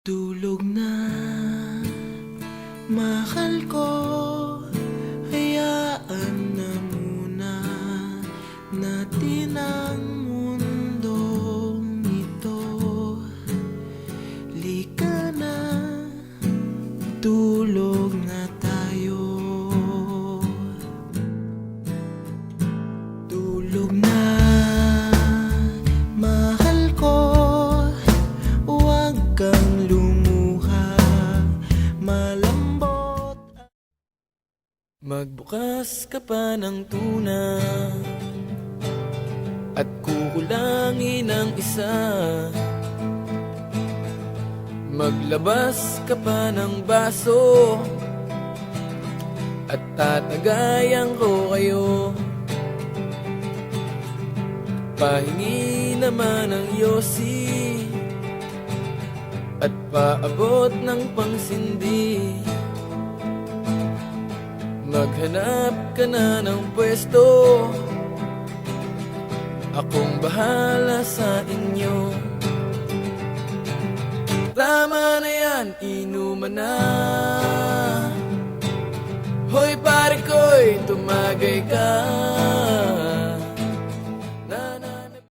Tulog na, mahal ko. Hayaan na muna natin ang mundong ito. Lika na, tulog na tayo. Tulog na, mahal ko. Huwag kang lumuha, malambot. Magbukas ka pa ng tuna at kukulangin ang isa. Maglabas ka pa ng baso at tatagayan ko kayo. Pahingi naman ng yosi at paabot ng pangsindi. Maghanap ka na ng pwesto, akong bahala sa inyo. Tama na yan, inuman na. Hoy pare ko'y tumagay ka.